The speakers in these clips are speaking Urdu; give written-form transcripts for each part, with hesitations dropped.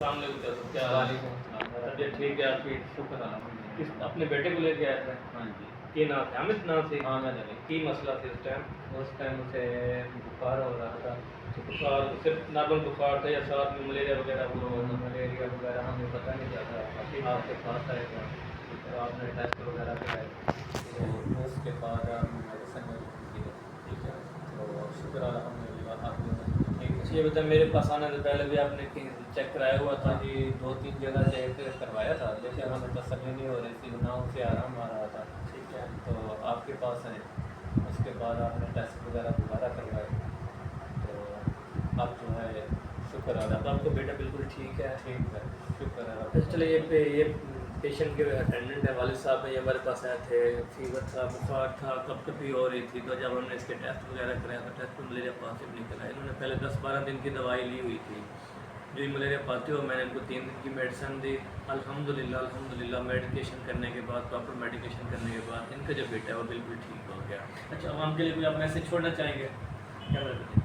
السلام علیکم سر، کیا حال ہے؟ وعلیکم السلام۔ طبیعت ٹھیک ہے آپ کی؟ شکر الحمد کس للہ۔ اپنے بیٹے کو لے کے آئے تھے؟ ہاں جی، کی نام تھے؟ حامد نام سے؟ حامد علی۔ کی مسئلہ تھا اس ٹائم؟ اس ٹائم اسے بخار ہو رہا تھا، بخار صرف نارمل بخار تھا یا ساتھ میں ملیریا وغیرہ تو وہ؟ ملیریا وغیرہ ہمیں پتہ نہیں چلا، آپ کے پاس آئے تھا تو آپ نے ٹیسٹ وغیرہ کرائے، تو اس کے بعد آپ نے میڈیسن دی، ٹھیک ہے، تو شکر الحمد للہ آپ نے ٹھیک ہے۔ یہ بتائیں میرے پاس آنے سے پہلے بھی آپ نے چیک کرایا ہوا تھا؟ ہاں جی، 2-3 جگہ چیک کروایا تھا لیکن ہمیں تسلی نہیں ہو رہی تھی، نہ اسے آرام آ رہا تھا، ٹھیک ہے، تو آپ کے پاس آئے، اس کے بعد آپ نے ٹیسٹ وغیرہ دوبارہ کروائے، تو اب جو ہے شکر اب الحمد آپ کو للہ بیٹا بالکل ٹھیک ہے؟ ٹھیک ہے، شکر ہے رب اچھا چلے کا۔ یہ پیشنٹ کے اٹینڈنٹ ہیں والد صاحب ہیں، یہ ہمارے پاس آئے تھے، فیور تھا، بخار تھا، کب کبھی ہو رہی تھی، تو جب ہم نے اس کے ٹیسٹ وغیرہ کرائے تو ٹیسٹ میں ملیریا پازیٹیو نکلا ہے۔ انہوں نے پہلے 10-12 دن کی دوائی لی ہوئی تھی، جو یہ ملیریا پازیٹیو، میں نے ان کو 3 دن کی میڈیسن دی۔ الحمدللہ میڈیکیشن کرنے کے بعد، پراپر میڈیکیشن کرنے کے بعد ان کا جو بیٹا ہے وہ بالکل ٹھیک ہو گیا۔ اچھا عوام کے لیے کوئی آپ میسج چھوڑنا چاہیں گے؟ کیمرہ پہ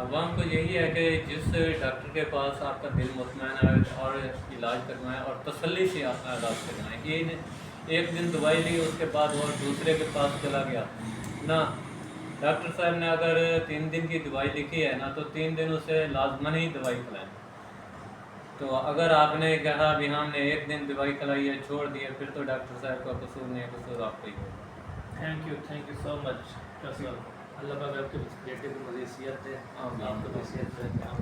عوام کو یہی ہے کہ جس ڈاکٹر کے پاس آپ کا دل مطمئن ہے اور علاج کروائیں اور تسلی سے آپ کا علاج کروائیں، یہ ایک دن دوائی لی اس کے بعد اور دوسرے کے پاس چلا گیا نہ، ڈاکٹر صاحب نے اگر 3 دن کی دوائی لکھی ہے نا تو 3 دن اسے لازماً ہی دوائی کھلائیں۔ تو اگر آپ نے کہا بھی ہم نے ایک دن دوائی کھلائی ہے چھوڑ دی ہے، پھر تو ڈاکٹر صاحب کا قصور نہیں ہے، قصور آپ کا ہی ہوگا۔ تھینک یو سو مچ۔ اللہ پاک آپ کے بیٹے کو مزید صحت دے، آمین۔ آپ کو بھی صحت دے۔